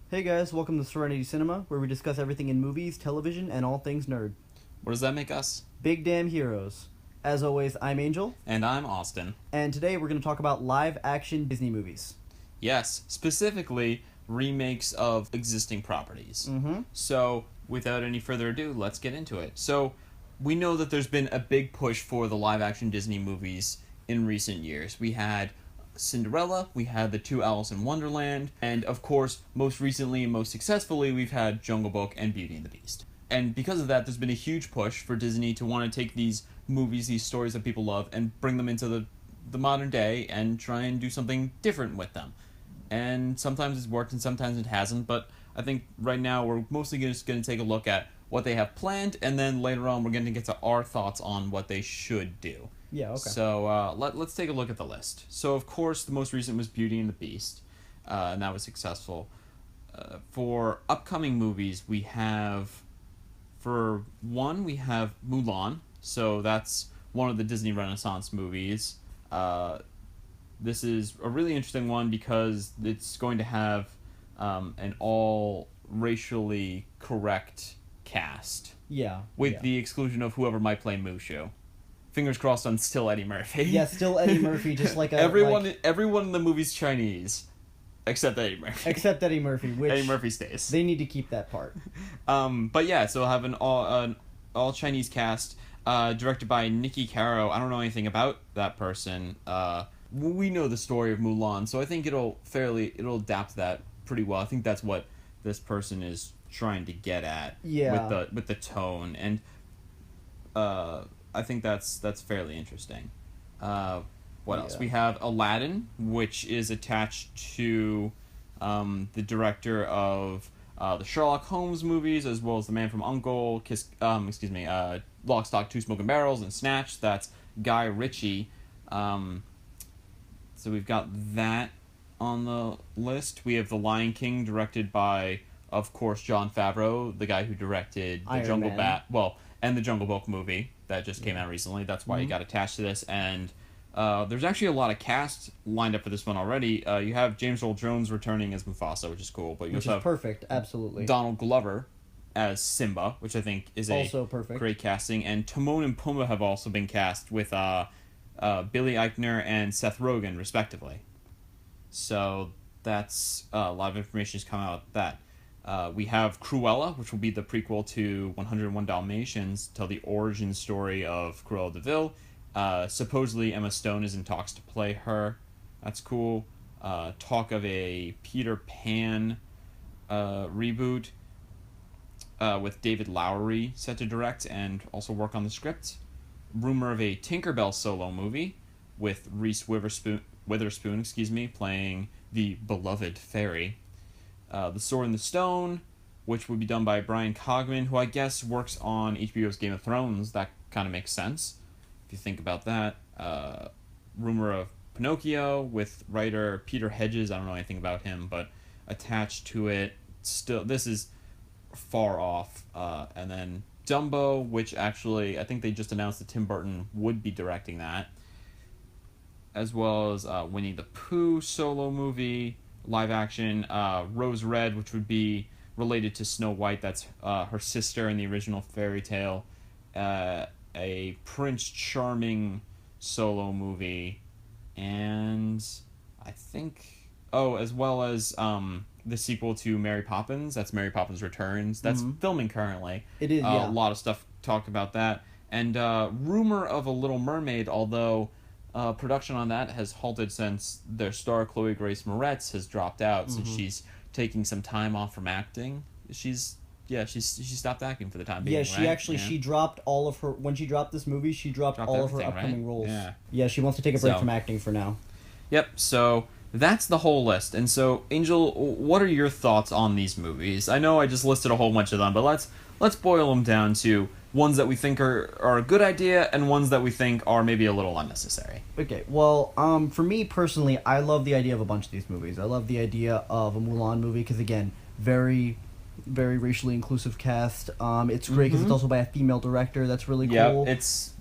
Hey guys, welcome to Serenity Cinema, where we discuss everything in movies, television, and all things nerd. What does that make us? Big damn heroes. As always, I'm Angel, And I'm Austin. and today we're going to talk about live-action Disney movies. Yes, specifically remakes of existing properties. Mm-hmm. So, without any further ado, let's get into it. So, we know that there's been a big push for the live-action Disney movies in recent years. We had Cinderella, we had the two Alice in Wonderland, and of course, most recently and most successfully, we've had Jungle Book and Beauty and the Beast. And because of that, there's been a huge push for Disney to want to take these movies, these stories that people love, and bring them into the modern day and try and do something different with them. And sometimes it's worked and sometimes it hasn't, but I think right now we're mostly just going to take a look at what they have planned, and then later on we're going to get to our thoughts on what they should do. Yeah, okay. So let's take a look at the list. So of course the most recent was Beauty and the Beast, and that was successful. For upcoming movies, we have Mulan. So that's one of the Disney Renaissance movies. This is a really interesting one because it's going to have an all racially correct cast. Yeah. With the exclusion of whoever might play Mushu. Fingers crossed on still Eddie Murphy. Yeah, still Eddie Murphy, just like a... Everyone in the movie's Chinese, except Eddie Murphy. Except Eddie Murphy, which... Eddie Murphy stays. They need to keep that part. But yeah, so I'll have an all Chinese cast, directed by Nikki Caro. I don't know anything about that person. We know the story of Mulan, so I think it'll adapt that pretty well. I think that's what this person is trying to get at. Yeah. With the tone, and I think that's fairly interesting. What else? We have Aladdin, which is attached to the director of the Sherlock Holmes movies, as well as The Man from U.N.C.L.E., Lock, Stock, Two Smoking Barrels, and Snatch. That's Guy Ritchie. So we've got that on the list. We have The Lion King, directed by, of course, Jon Favreau, the guy who directed the and the Jungle Book movie that just came out recently. That's why he got attached to this. And there's actually a lot of cast lined up for this one already. You have James Earl Jones returning as Mufasa, which is cool. But you Which also is have perfect, absolutely. Donald Glover as Simba, which I think is also perfect. Great casting. And Timon and Pumbaa have also been cast with Billy Eichner and Seth Rogen, respectively. So that's a lot of information has come out with that. We have Cruella, which will be the prequel to 101 Dalmatians, tell the origin story of Cruella de Vil. Supposedly Emma Stone is in talks to play her. That's cool. Talk of a Peter Pan reboot with David Lowery set to direct and also work on the script. Rumor of a Tinkerbell solo movie with Reese Witherspoon, playing the beloved fairy. The Sword and the Stone, which would be done by Brian Cogman, who I guess works on HBO's Game of Thrones. That kind of makes sense if you think about that. Rumor of Pinocchio with writer Peter Hedges. I don't know anything about him, but attached to it, still, this is far off. And then Dumbo, which actually, I think they just announced that Tim Burton would be directing that. As well as Winnie the Pooh solo movie, live action. Rose Red, which would be related to Snow White. That's her sister in the original fairy tale. A Prince Charming solo movie. And I think... as well as the sequel to Mary Poppins. That's Mary Poppins Returns. That's filming currently. It is, yeah. A lot of stuff talked about that. And rumor of a Little Mermaid, although... production on that has halted since their star Chloe Grace Moretz has dropped out, since she's taking some time off from acting. She stopped acting for the time being. Yeah, she dropped all of her when she dropped this movie. She dropped all of her upcoming roles. Yeah, she wants to take a break from acting for now. Yep. So that's the whole list. And so, Angel, what are your thoughts on these movies? I know I just listed a whole bunch of them, but let's boil them down to ones that we think are a good idea and ones that we think are maybe a little unnecessary. Okay, well, for me personally, I love the idea of a bunch of these movies. I love the idea of a Mulan movie because, again, very, very racially inclusive cast. It's great because it's also by a female director. That's really cool. Yeah, it's...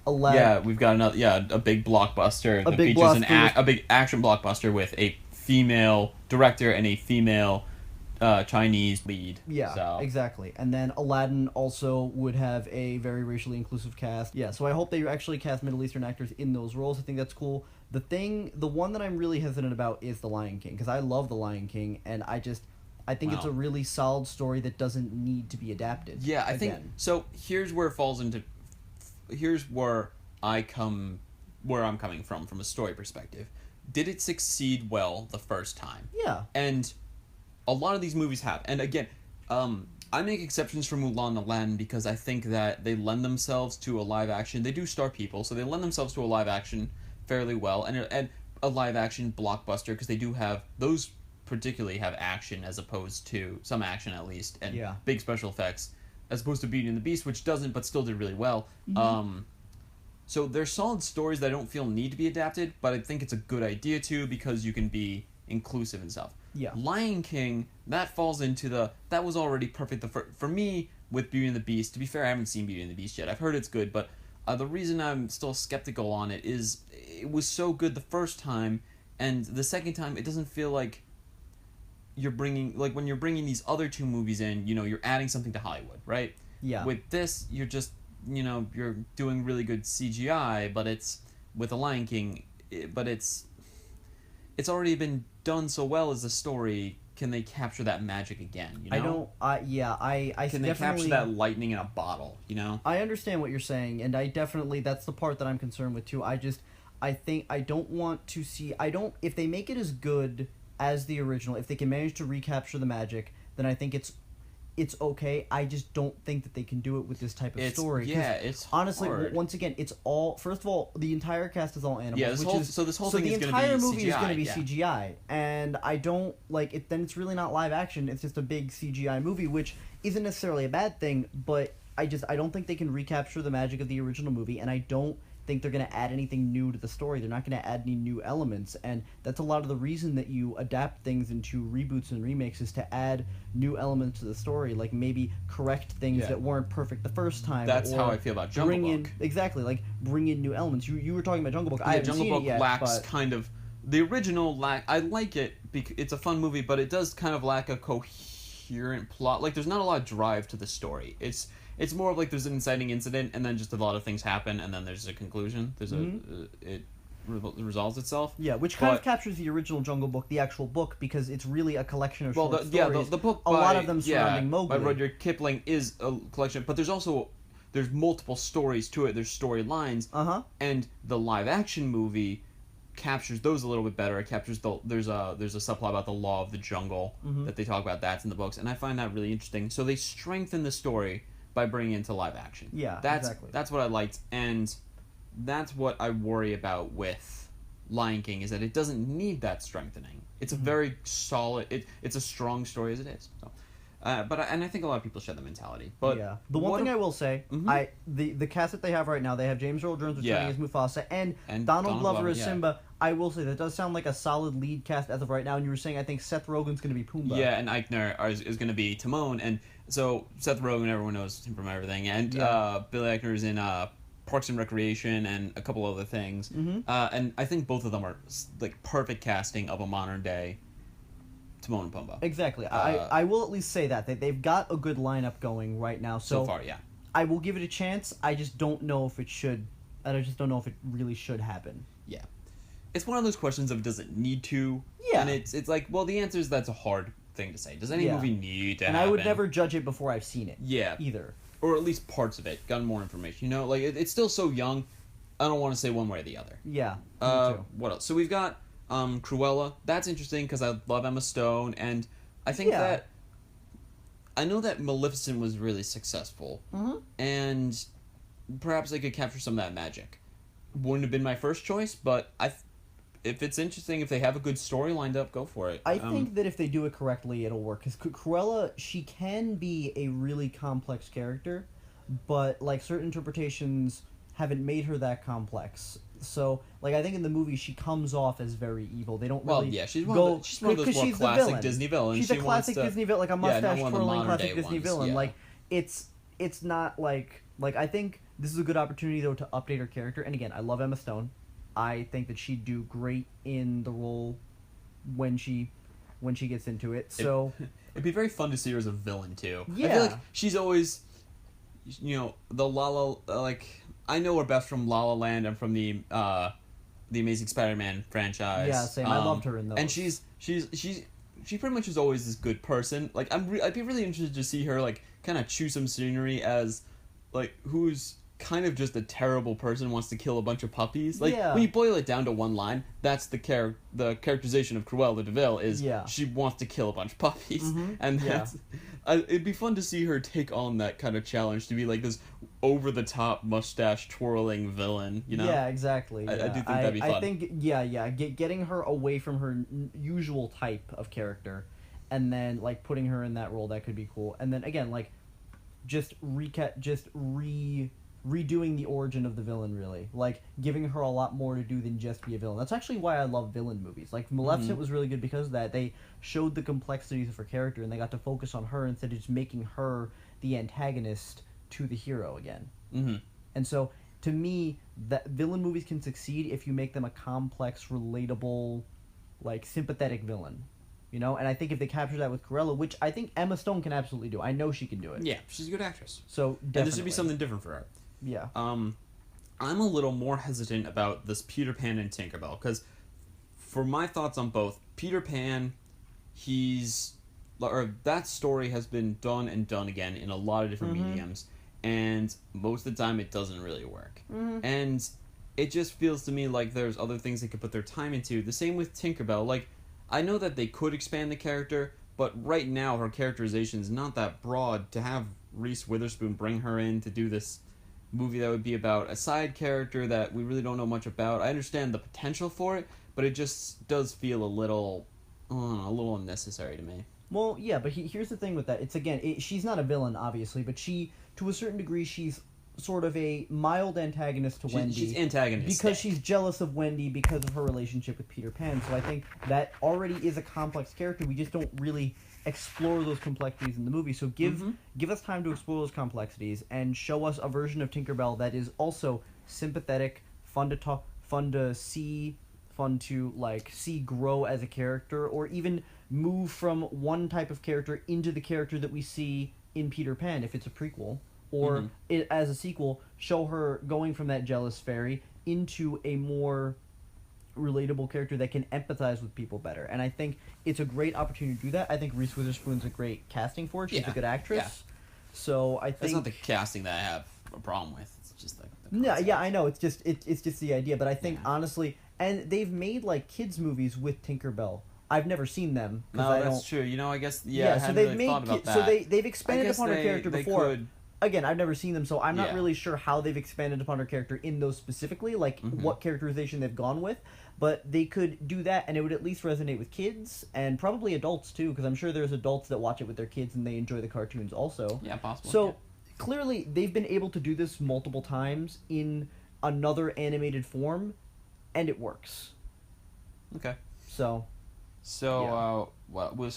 we've got a big blockbuster that features a big action blockbuster with a female director and a female Chinese lead. Yeah, so. exactly. And then Aladdin also would have a very racially inclusive cast. Yeah, so I hope they actually cast Middle Eastern actors in those roles. I think that's cool. The one that I'm really hesitant about is The Lion King, because I love The Lion King, and I think it's a really solid story that doesn't need to be adapted. Yeah, I think so. Here's where it falls into. Here's where I'm coming from a story perspective. Did it succeed well the first time? Yeah. And a lot of these movies have. And again, I make exceptions for Mulan and Aladdin because I think that they lend themselves to a live action. They do star people, so they lend themselves to a live action fairly well, and a live action blockbuster, because they do have those particularly have action as opposed to some action at least, and big special effects, as opposed to Beauty and the Beast, which doesn't but still did really well. So they're solid stories that I don't feel need to be adapted, but I think it's a good idea to, because you can be inclusive and stuff. Yeah. Lion King, that falls into that was already perfect for me with Beauty and the Beast. To be fair, I haven't seen Beauty and the Beast yet. I've heard it's good, but the reason I'm still skeptical on it is it was so good the first time, and the second time it doesn't feel like you're bringing, like when you're bringing these other two movies in, you're adding something to Hollywood, right? Yeah. With this, you're just, you're doing really good CGI, but it's with The Lion King, but it's already been done so well as a story. Can they capture that magic again? I can they capture that lightning in a bottle? I understand what you're saying, and that's the part that I'm concerned with too. I think I don't want to see. If they make it as good as the original, if they can manage to recapture the magic, then I think it's okay. I just don't think that they can do it with this type of story. Yeah, it's honestly hard. Once again, it's all. First of all, the entire cast is all animals. Yeah, this whole thing is going to be CGI. The entire movie is going to be CGI, and I don't like it. Then it's really not live action. It's just a big CGI movie, which isn't necessarily a bad thing. But I don't think they can recapture the magic of the original movie, and I don't think they're going to add anything new to the story. They're not going to add any new elements, and that's a lot of the reason that you adapt things into reboots and remakes, is to add new elements to the story, like maybe correct things that weren't perfect the first time. That's how I feel about Jungle Book. Bring in new elements. You were talking about Jungle Book. I haven't Jungle seen Book it yet, lacks kind of the original. I like it because it's a fun movie, but it does kind of lack a coherent plot. Like, there's not a lot of drive to the story. It's more of like there's an inciting incident, and then just a lot of things happen, and then there's a conclusion. It resolves itself. Yeah, which kind of captures the original Jungle Book, the actual book, because it's really a collection of short stories. The book a lot of them surrounding Mowgli. By Rudyard Kipling is a collection, but there's multiple stories to it. There's storylines. And the live action movie captures those a little bit better. It captures there's a subplot about the law of the jungle that they talk about. That's in the books, and I find that really interesting. So they strengthen the story by bringing it into live action. Yeah, exactly. That's what I liked, and that's what I worry about with Lion King, is that it doesn't need that strengthening. It's a very solid. It's a strong story as it is. So, I think a lot of people share the mentality. But the one thing I will say, the cast that they have right now, they have James Earl Jones returning as Mufasa, and Donald Glover as Simba. I will say that does sound like a solid lead cast as of right now. And you were saying I think Seth Rogen's going to be Pumbaa. Yeah, and Eichner is going to be Timon, and so Seth Rogen, everyone knows him from everything, and Billy Eichner is in Parks and Recreation and a couple other things, and I think both of them are like perfect casting of a modern day Timon and Pumbaa. Exactly. I will at least say that they've got a good lineup going right now. So far, yeah. I will give it a chance. I just don't know if it should. I just don't know if it really should happen. Yeah. It's one of those questions of does it need to? Yeah. And it's like, well, the answer is that's a hard thing to say. Does any movie need to happen? And I would never judge it before I've seen it. Yeah. Either. Or at least parts of it. Gotten more information. Like, it's still so young. I don't want to say one way or the other. Yeah. Me too. What else? So we've got Cruella. That's interesting because I love Emma Stone. And I think that... I know that Maleficent was really successful. And perhaps they could capture some of that magic. Wouldn't have been my first choice, but if it's interesting, if they have a good story lined up, go for it. I think that if they do it correctly, it'll work. Because Cruella, she can be a really complex character, but like certain interpretations haven't made her that complex. So, like, I think in the movie she comes off as very evil. They don't really she's one of those more classic Disney villains. She's a classic Disney villain, like a mustache-twirling classic Disney villain. Yeah. Like, it's not like I think this is a good opportunity, though, to update her character. And again, I love Emma Stone. I think that she'd do great in the role when she gets into it. So it'd be very fun to see her as a villain too. Yeah. I feel like she's always, the I know her best from La La Land and from the Amazing Spider-Man franchise. Yeah, same. I loved her in those. And she pretty much is always this good person. Like I'd be really interested to see her like kind of chew some scenery as like who's kind of just a terrible person, wants to kill a bunch of puppies. Like when you boil it down to one line, that's the characterization of Cruella de Vil is she wants to kill a bunch of puppies, and that's it'd be fun to see her take on that kind of challenge to be like this over the top mustache twirling villain. Yeah, exactly. I do think that'd be fun. I think getting her away from her usual type of character, and then like putting her in that role, that could be cool. And then again, like just redoing the origin of the villain, really. Like, giving her a lot more to do than just be a villain. That's actually why I love villain movies. Like, Maleficent was really good because of that. They showed the complexities of her character, and they got to focus on her instead of just making her the antagonist to the hero again. Mm-hmm. And so, to me, that villain movies can succeed if you make them a complex, relatable, like, sympathetic villain. And I think if they capture that with Cruella, which I think Emma Stone can absolutely do. I know she can do it. Yeah, she's a good actress. So, definitely. And this would be something different for her. Yeah. I'm a little more hesitant about this Peter Pan and Tinkerbell, because for my thoughts on both, Peter Pan, that story has been done and done again in a lot of different mediums, and most of the time it doesn't really work. And it just feels to me like there's other things they could put their time into. The same with Tinkerbell. Like, I know that they could expand the character, but right now her characterization is not that broad. To have Reese Witherspoon bring her in to do this movie that would be about a side character that we really don't know much about. I understand the potential for it, but it just does feel a little unnecessary to me. Well, yeah, but here's the thing with that. It's, again, she's not a villain, obviously, but to a certain degree, she's sort of a mild antagonist to Wendy. She's antagonistic. Because she's jealous of Wendy because of her relationship with Peter Pan. So I think that already is a complex character. We just don't really explore those complexities in the movie. So give us time to explore those complexities and show us a version of Tinkerbell that is also sympathetic, fun to talk, fun to see, fun to see grow as a character, or even move from one type of character into the character that we see in Peter Pan if it's a prequel. Or as a sequel, show her going from that jealous fairy into a more relatable character that can empathize with people better. And I think it's a great opportunity to do that. I think Reese Witherspoon's a great casting for it. She's a good actress. Yeah. So I think that's not the casting that I have a problem with. It's just the I know. It's just the idea. But I think honestly, and they've made kids movies with Tinkerbell. I've never seen them. No, that's true. I guess I hadn't really thought about that. So they've expanded upon her character before. Again, I've never seen them, so I'm not really sure how they've expanded upon her character in those specifically, what characterization they've gone with. But they could do that, and it would at least resonate with kids, and probably adults, too, because I'm sure there's adults that watch it with their kids, and they enjoy the cartoons also. Yeah, possible. So, clearly, they've been able to do this multiple times in another animated form, and it works. Okay. So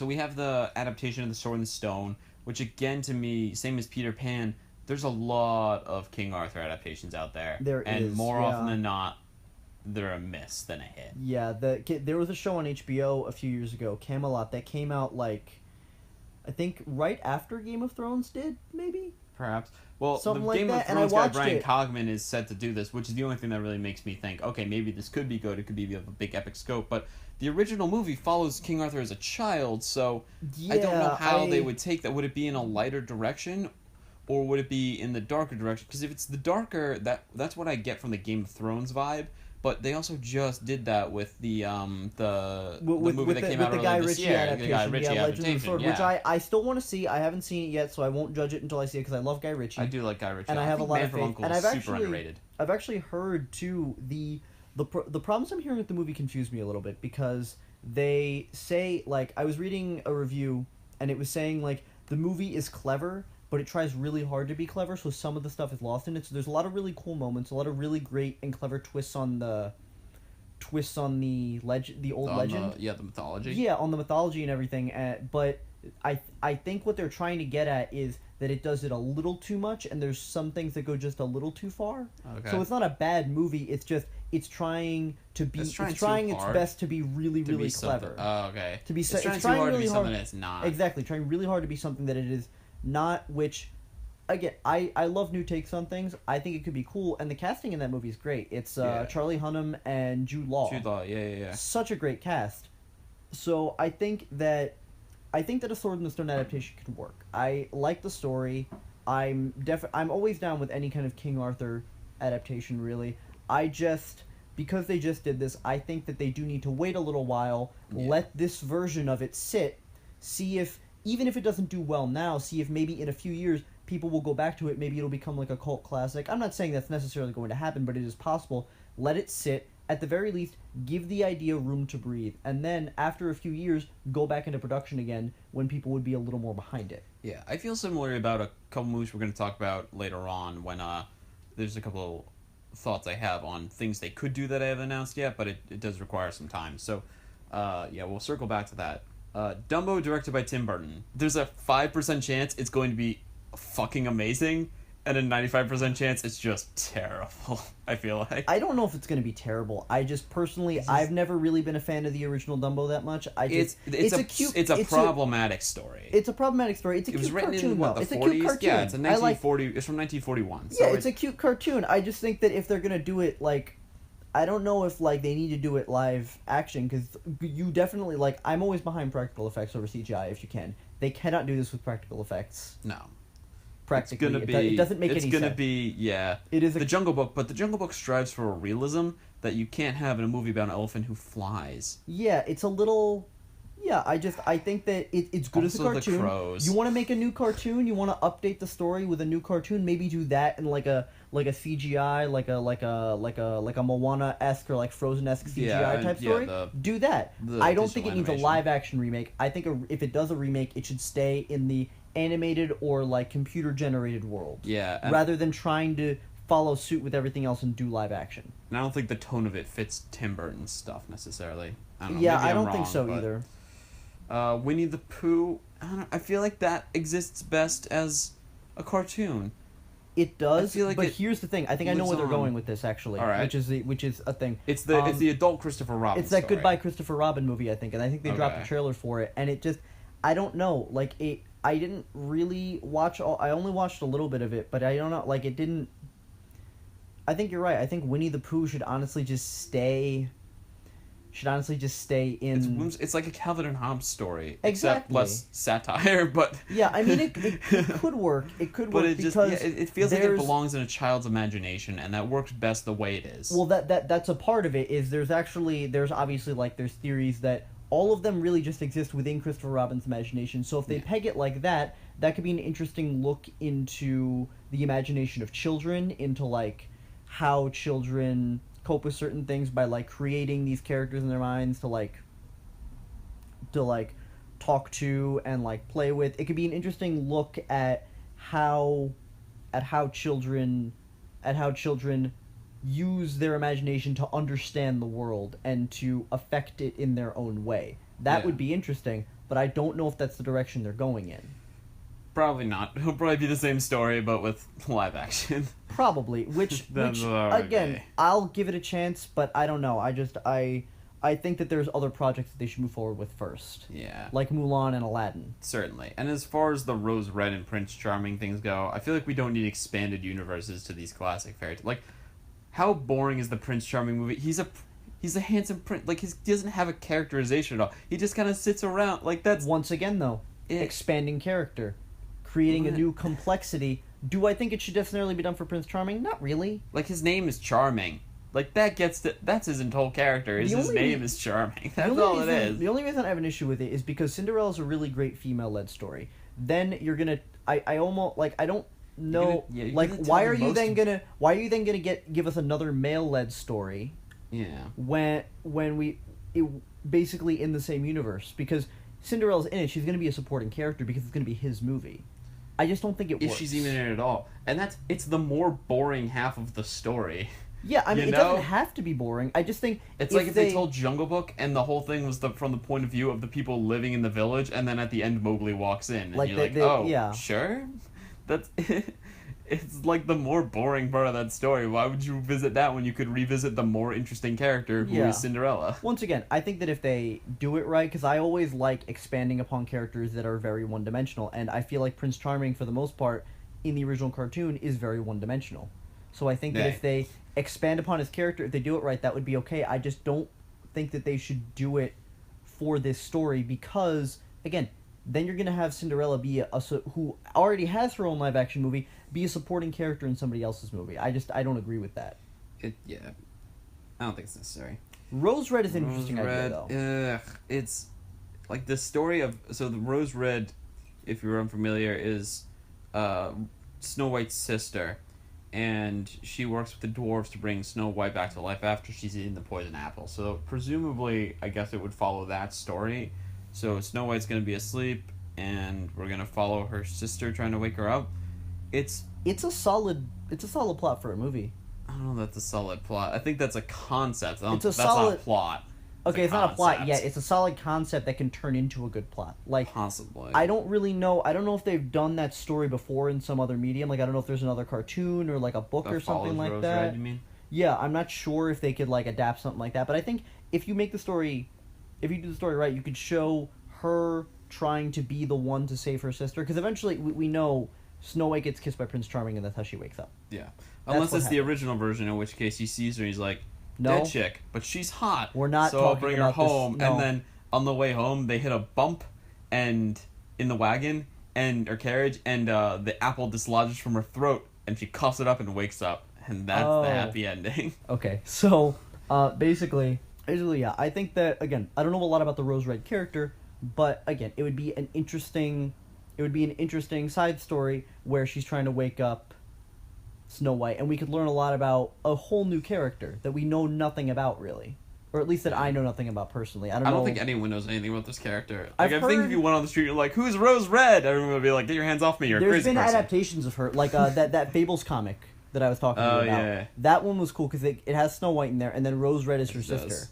we have the adaptation of The Sword and the Stone, which again, to me, same as Peter Pan, there's a lot of King Arthur adaptations out there. And more often than not, they're a miss than a hit. Yeah, there was a show on HBO a few years ago, Camelot, that came out, I think right after Game of Thrones did, maybe? Perhaps. Well, something the like Game that, of Thrones guy, Brian it. Cogman, is set to do this, which is the only thing that really makes me think, okay, maybe this could be good, it could be of a big epic scope, but the original movie follows King Arthur as a child, so I don't know how they would take that. Would it be in a lighter direction, or would it be in the darker direction? Because if it's the darker, that's what I get from the Game of Thrones vibe. But they also just did that with the movie that came out earlier this year, the Guy Ritchie adaptation, which I still want to see. I haven't seen it yet, so I won't judge it until I see it because I love Guy Ritchie. I do like Guy Ritchie, and I have a lot of faith. Uncle and is super underrated. I've actually heard too the problems I'm hearing with the movie confuse me a little bit, because they say, I was reading a review and it was saying the movie is clever, but it tries really hard to be clever, so some of the stuff is lost in it. So there's a lot of really cool moments, a lot of really great and clever twists on the legend, the old legend. The mythology. Yeah, on the mythology and everything. But I think what they're trying to get at is that it does it a little too much, and there's some things that go just a little too far. Okay. So it's not a bad movie. It's just it's trying to be, It's trying it's trying too its hard best to be really, to really be clever. something. Oh, okay. To be it's it's trying trying too hard really to be hard. something it's not. Exactly, trying really hard to be something that it is not. Which, again, I love new takes on things. I think it could be cool, and the casting in that movie is great. It's Charlie Hunnam and Jude Law. Jude Law, yeah. Such a great cast. So I think that a Sword in the Stone adaptation could work. I like the story. I'm always down with any kind of King Arthur adaptation, really. Because they just did this, I think that they do need to wait a little while, let this version of it sit, see if, even if it doesn't do well now, see if maybe in a few years people will go back to it, maybe it'll become like a cult classic. I'm not saying that's necessarily going to happen, but it is possible. Let it sit, at the very least, give the idea room to breathe, and then, after a few years, go back into production again when people would be a little more behind it. Yeah, I feel similar about a couple movies we're going to talk about later on when there's a couple thoughts I have on things they could do that I haven't announced yet, but it does require some time. So, we'll circle back to that. Dumbo, directed by Tim Burton. There's a 5% chance it's going to be fucking amazing, and a 95% chance it's just terrible, I feel like. I don't know if it's going to be terrible. I just personally, I've never really been a fan of the original Dumbo that much. It's a problematic story. It's a problematic story. It's a cute cartoon. In what, the it's 40s? A cute cartoon. Yeah, it's a 1940. It's from 1941. So it's a cute cartoon. I just think that if they're going to do it, like, I don't know if, like, they need to do it live action, because you definitely, like, I'm always behind practical effects over CGI if you can. They cannot do this with practical effects. No. Practically, it doesn't make any sense. It's gonna be, It is the Jungle Book, but the Jungle Book strives for a realism that you can't have in a movie about an elephant who flies. Yeah, it's a little. Yeah, I think that it's good as a cartoon. The crows. You want to make a new cartoon? You want to update the story with a new cartoon? Maybe do that in like a CGI, like a Moana-esque or like Frozen-esque CGI type story. Do that. I don't think it needs a live action remake. I think if it does a remake, it should stay in the animated or like computer generated world. Yeah. Rather than trying to follow suit with everything else and do live action. And I don't think the tone of it fits Tim Burton's stuff necessarily. I don't know. Yeah, I don't think so either. Winnie the Pooh, I feel like that exists best as a cartoon. It does, but here's the thing. I think I know where they're going with this, actually. All right. Which is a thing. It's the adult Christopher Robin It's that story. Goodbye Christopher Robin movie, I think, and I think they dropped a trailer for it, and it just, I don't know, like, I didn't really watch I only watched a little bit of it, but I don't know, like, it didn't, I think you're right. I think Winnie the Pooh should honestly just stay in... It's like a Calvin and Hobbes story. Exactly. Except less satire, but... Yeah, I mean, it could work. It could work because... it feels like it belongs in a child's imagination, and that works best the way it is. Well, that's a part of it, is there's obviously, like, there's theories that all of them really just exist within Christopher Robin's imagination, so if they peg it like that could be an interesting look into the imagination of children, into, like, how children cope with certain things by, like, creating these characters in their minds to talk to and, like, play with. It could be an interesting look at how children use their imagination to understand the world and to affect it in their own way. That would be interesting, but I don't know if that's the direction they're going in. Probably not. It'll probably be the same story, but with live action. Probably. Which again, I'll give it a chance, but I don't know. I think that there's other projects that they should move forward with first. Yeah. Like Mulan and Aladdin. Certainly. And as far as the Rose Red and Prince Charming things go, I feel like we don't need expanded universes to these classic fairy tales. Like, how boring is the Prince Charming movie? He's a handsome prince. Like, he doesn't have a characterization at all. He just kind of sits around. Like, that's... Once again, though, expanding character. Creating a new complexity. Do I think it should necessarily be done for Prince Charming? Not really. Like, his name is Charming. Like, that's his whole character. His name is Charming. That's all it is. The only reason I have an issue with it is because Cinderella's a really great female-led story. Then you're gonna... I almost... Like, I don't know... why are you then gonna give us another male-led story... Yeah. When basically in the same universe, because Cinderella's in it, she's going to be a supporting character because it's going to be his movie. I just don't think it works. If she's even in it at all. And it's the more boring half of the story. Yeah, I mean, it doesn't have to be boring. I just think... It's like if they told Jungle Book and the whole thing was from the point of view of the people living in the village, and then at the end Mowgli walks in, and you're sure? That's... It's like the more boring part of that story. Why would you visit that when you could revisit the more interesting character who is Cinderella? Once again, I think that if they do it right, because I always like expanding upon characters that are very one-dimensional, and I feel like Prince Charming, for the most part, in the original cartoon, is very one-dimensional. So I think that if they expand upon his character, if they do it right, that would be okay. I just don't think that they should do it for this story because, again, then you're going to have Cinderella be who already has her own live-action movie, be a supporting character in somebody else's movie. I don't agree with that. I don't think it's necessary. Rose Red is an interesting idea, though. It's like the story of... So the Rose Red, if you're unfamiliar, is Snow White's sister, and she works with the dwarves to bring Snow White back to life after she's eaten the poison apple. So presumably, I guess it would follow that story. So Snow White's going to be asleep, and we're going to follow her sister trying to wake her up. It's a solid plot for a movie. I don't know if that's a solid plot. I think that's a concept. That's solid... not a plot. Okay, it's not a plot yet. It's a solid concept that can turn into a good plot. Like, possibly. I don't really know. I don't know if they've done that story before in some other medium. Like, I don't know if there's another cartoon or, like, a book or something like that. Red, you mean? Yeah, I'm not sure if they could, like, adapt something like that. But I think if you do the story right, you could show her trying to be the one to save her sister. Because eventually, we know Snow White gets kissed by Prince Charming, and that's how she wakes up. Yeah. Unless it's the original version, in which case he sees her and he's like, dead chick, but she's hot. We're not so talking I'll bring her home. This, no. And then on the way home, they hit a bump and in the wagon or carriage, and the apple dislodges from her throat, and she coughs it up and wakes up. And that's the happy ending. Okay, so basically, yeah, I think that, again, I don't know a lot about the Rose Red character, but again, it would be an interesting side story where she's trying to wake up Snow White, and we could learn a lot about a whole new character that we know nothing about, really. Or at least that I know nothing about personally. I don't think anyone knows anything about this character. Like, I think if you went on the street, you're like, who's Rose Red? Everyone would be like, get your hands off me, you're a crazy person. There's been adaptations of her, like that Fables comic that I was talking to you about. Yeah. That one was cool because it has Snow White in there, and then Rose Red is her sister.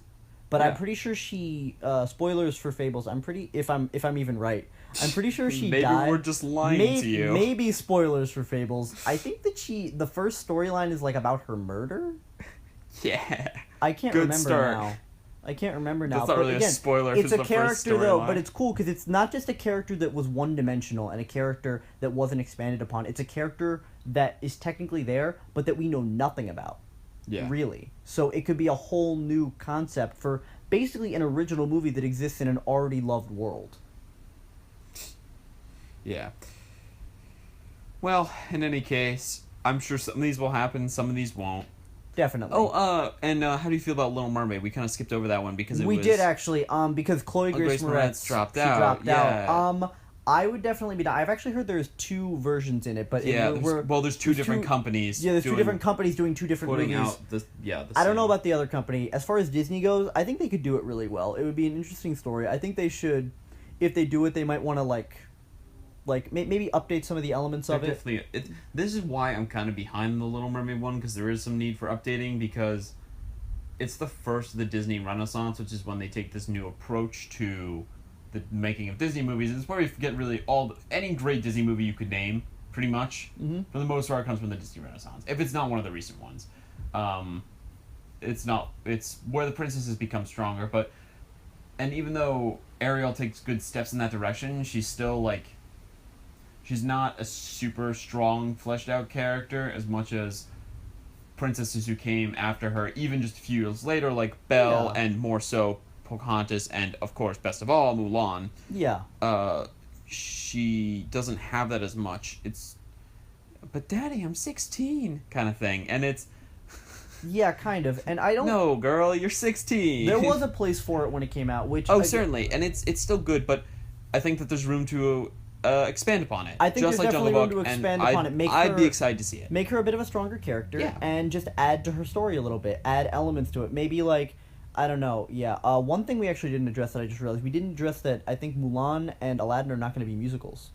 But I'm pretty sure she spoilers for Fables. If I'm even right, I'm pretty sure she died. Maybe we're just lying to you. Maybe spoilers for Fables. I think that the first storyline is like about her murder. Yeah. I can't remember now. That's not really a spoiler. It's a character though, but it's cool because it's not just a character that was one-dimensional and a character that wasn't expanded upon. It's a character that is technically there, but that we know nothing about. Yeah. Really. So it could be a whole new concept for basically an original movie that exists in an already loved world. Yeah. Well, in any case, I'm sure some of these will happen, some of these won't. Definitely. And how do you feel about Little Mermaid? We kind of skipped over that one because we did actually, because Chloe Grace Moretz dropped out. I would definitely be down. I've actually heard there's two versions in it, but there's two different companies. Yeah, there's two different companies doing two different movies. I don't know about the other company. As far as Disney goes, I think they could do it really well. It would be an interesting story. I think they should, if they do it, they might want to like maybe update some of the elements of it. This is why I'm kind of behind the Little Mermaid one, because there is some need for updating, because it's the first of the Disney Renaissance, which is when they take this new approach to the making of Disney movies. It's where we get really any great Disney movie you could name, pretty much, for the most part, comes from the Disney Renaissance. If it's not one of the recent ones, it's where the princesses become stronger. And even though Ariel takes good steps in that direction, she's still she's not a super strong, fleshed out character as much as princesses who came after her, even just a few years later, like Belle, and more so Pocahontas, and of course, best of all, Mulan. Yeah. She doesn't have that as much. But Daddy, I'm 16 kind of thing, and it's. Yeah, kind of, and I don't. No, girl, you're 16. There was a place for it when it came out, which. Certainly, and it's still good, but I think that there's room to expand upon it. I think there's definitely room to expand upon it. I'd be excited to see it. Make her a bit of a stronger character, and just add to her story a little bit. Add elements to it. Maybe I don't know. Yeah. One thing we actually didn't address that I just realized, we didn't address that I think Mulan and Aladdin are not going to be musicals.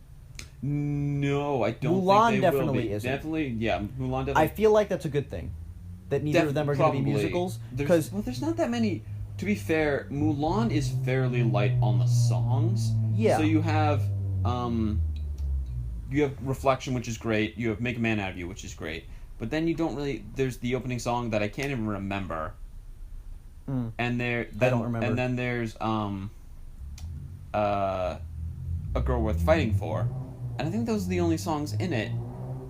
No, I don't Mulan think they definitely will be. isn't. Mulan definitely. I feel like that's a good thing. That neither of them are going to be musicals. There's not that many. To be fair, Mulan is fairly light on the songs. Yeah. So you have you have Reflection, which is great. You have Make a Man Out of You, which is great. But then you don't really. There's the opening song that I can't even remember. And I don't remember. And then there's A Girl Worth Fighting For, and I think those are the only songs in it.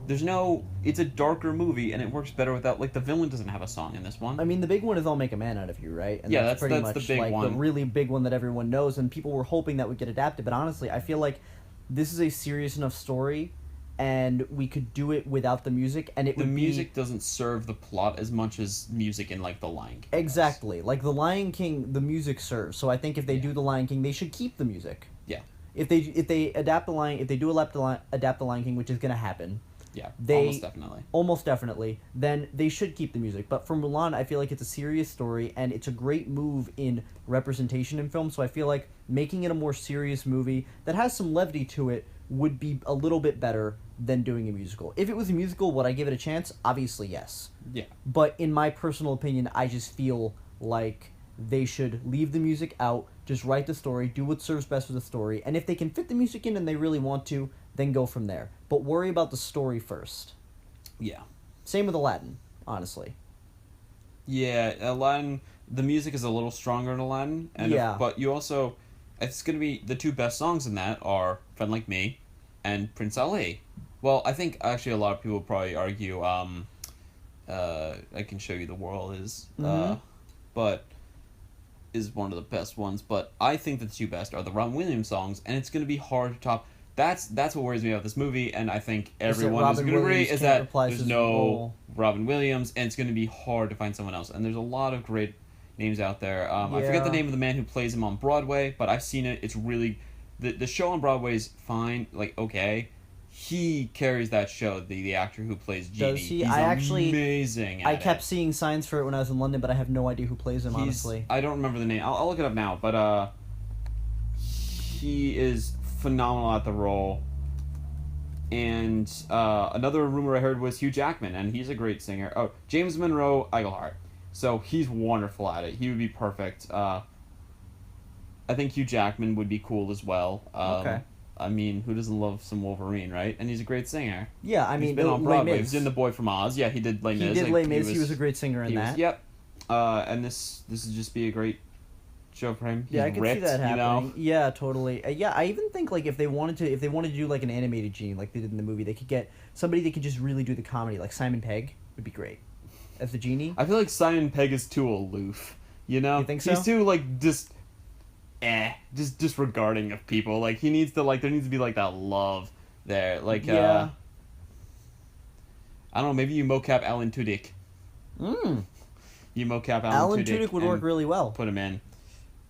There's no. It's a darker movie, and it works better without. Like, the villain doesn't have a song in this one. I mean, the big one is "I'll Make a Man Out of You," right? And yeah, that's pretty much the big like one. the really big one that everyone knows, and people were hoping that would get adapted. But honestly, I feel like this is a serious enough story, and we could do it without the music, and the music doesn't serve the plot as much as music in, like, The Lion King. Exactly. Like, The Lion King, the music serves. So I think if they do The Lion King, they should keep the music. Yeah. If they adapt the Lion, if they do adapt the Lion King, which is going to happen. Yeah, almost definitely. Then they should keep the music. But for Mulan, I feel like it's a serious story, and it's a great move in representation in film. So I feel like making it a more serious movie that has some levity to it would be a little bit better than doing a musical. If it was a musical, would I give it a chance? Obviously, yes. Yeah. But in my personal opinion, I just feel like they should leave the music out, just write the story, do what serves best for the story, and if they can fit the music in and they really want to, then go from there. But worry about the story first. Yeah. Same with Aladdin, honestly. Yeah, Aladdin, the music is a little stronger in Aladdin, but you also, it's going to be, the two best songs in that are Friend Like Me and Prince Ali. Well, I think actually a lot of people would probably argue I Can Show You the World but is one of the best ones, but I think that the two best are the Robin Williams songs, and it's going to be hard to top. That's what worries me about this movie, and I think everyone is going to agree, is that there's no Robin Williams, and it's going to be hard to find someone else. And there's a lot of great names out there. I forget the name of the man who plays him on Broadway, but I've seen it. It's really... The show on Broadway is fine, like, okay. He carries that show, the actor who plays Genie. Does he? He's amazing I kept seeing signs for it when I was in London, but I have no idea who plays him, honestly. I don't remember the name. I'll look it up now, but he is phenomenal at the role. And another rumor I heard was Hugh Jackman, and he's a great singer. Oh, James Monroe Iglehart. So he's wonderful at it. He would be perfect. I think Hugh Jackman would be cool as well. Okay. I mean, who doesn't love some Wolverine, right? And he's a great singer. Yeah, I mean, he's been on Broadway. He was in The Boy from Oz. Yeah, he did Les Mis. He did Les Mis. He was a great singer in that. Yep. And this would just be a great show for him. Yeah, I can see that happening. Yeah, totally. Yeah, I even think like if they wanted to do like an animated Genie like they did in the movie, they could get somebody that could just really do the comedy, like Simon Pegg would be great as the Genie. I feel like Simon Pegg is too aloof. You know, you think so? He's too like just disregarding of people. Like he needs to there needs to be like that love there. Like I don't know. Maybe you mocap Alan Tudyk. You mocap Alan Tudyk. Tudyk would work really well. Put him in.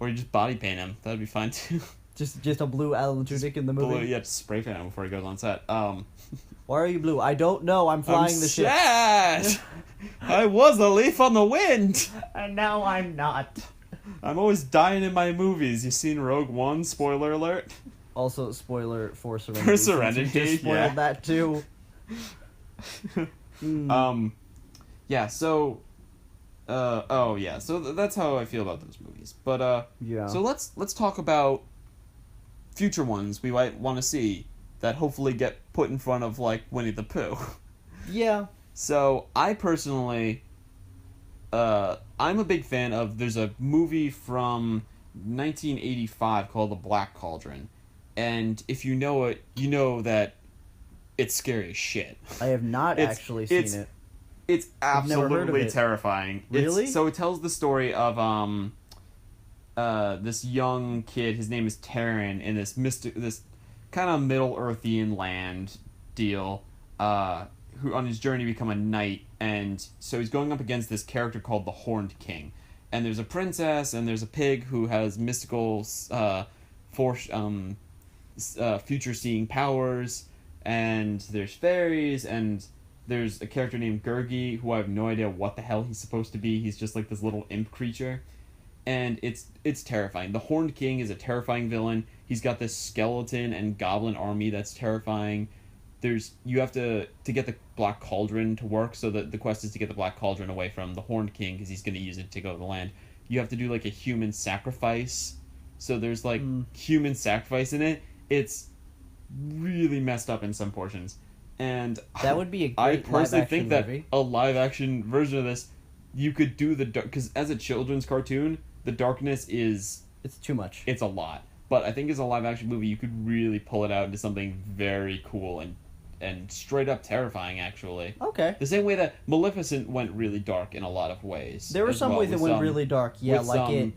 Or you just body paint him. That'd be fine too. Just a blue Alan Tudyk in the movie? Blue, yeah, just spray paint him before he goes on set. Why are you blue? I don't know. I'm flying the ship. Sad! I was a leaf on the wind! And now I'm not. I'm always dying in my movies. You seen Rogue One? Spoiler alert. Also, spoiler for Serenity. For Serenity, just spoiled that too. Yeah, so... So that's how I feel about those movies. But so let's talk about future ones we might want to see that hopefully get put in front of like Winnie the Pooh. Yeah. So I personally, I'm a big fan of. There's a movie from 1985 called The Black Cauldron, and if you know it, you know that it's scary as shit. I have not actually seen it. It's absolutely terrifying. Really? So it tells the story of this young kid. His name is Terran in this kind of Middle Earthian land deal. Who on his journey become a knight, and so he's going up against this character called the Horned King. And there's a princess, and there's a pig who has mystical, future-seeing powers, and there's fairies, and there's a character named Gurgi, who I have no idea what the hell he's supposed to be. He's just like this little imp creature. And it's terrifying. The Horned King is a terrifying villain. He's got this skeleton and goblin army that's terrifying. You have to get the Black Cauldron to work, so that the quest is to get the Black Cauldron away from the Horned King, because he's going to use it to take over the land. You have to do like a human sacrifice. So there's like human sacrifice in it. It's really messed up in some portions. And That would be a I great personally live-action think that movie. a live action version of this, you could do the dark, because as a children's cartoon, the darkness is It's too much. it's a lot. But I think as a live action movie, you could really pull it out into something very cool and straight up terrifying, actually. Okay. The same way that Maleficent went really dark in a lot of ways. There were as some well, ways it with went some- really dark. Yeah, with like some-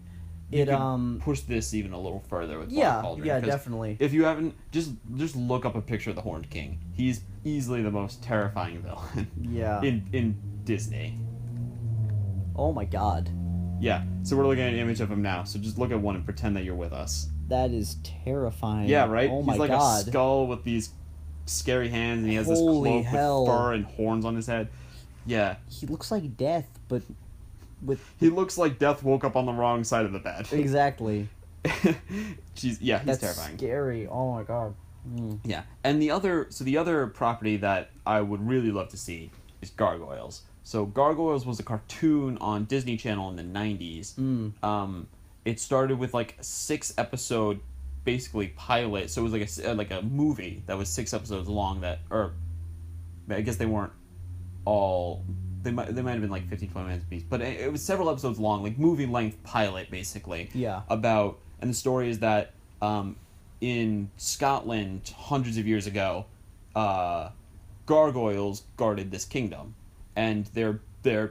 it could push this even a little further with Black yeah, Cauldron, yeah, 'cause definitely. If you haven't, just look up a picture of the Horned King. He's easily the most terrifying villain Yeah. in Disney. Oh my god. Yeah, so we're looking at an image of him now. So just look at one and pretend that you're with us. That is terrifying. Yeah, right. Oh my He's like god. a skull with these scary hands, and he has Holy this cloak hell. with fur and horns on his head. Yeah, He looks like death, but with he looks like Death woke up on the wrong side of the bed. exactly. He's That's terrifying. scary. Oh my god. Mm. Yeah, and the other property that I would really love to see is Gargoyles. So Gargoyles was a cartoon on Disney Channel in the 90s. It started with like a 6-episode, basically pilot. So it was like a movie that was 6 episodes long. Or I guess they weren't all. They might have been like 15, 20 minutes apiece, but it was several episodes long, like movie length pilot, basically. Yeah. And the story is that in Scotland hundreds of years ago, gargoyles guarded this kingdom, and they're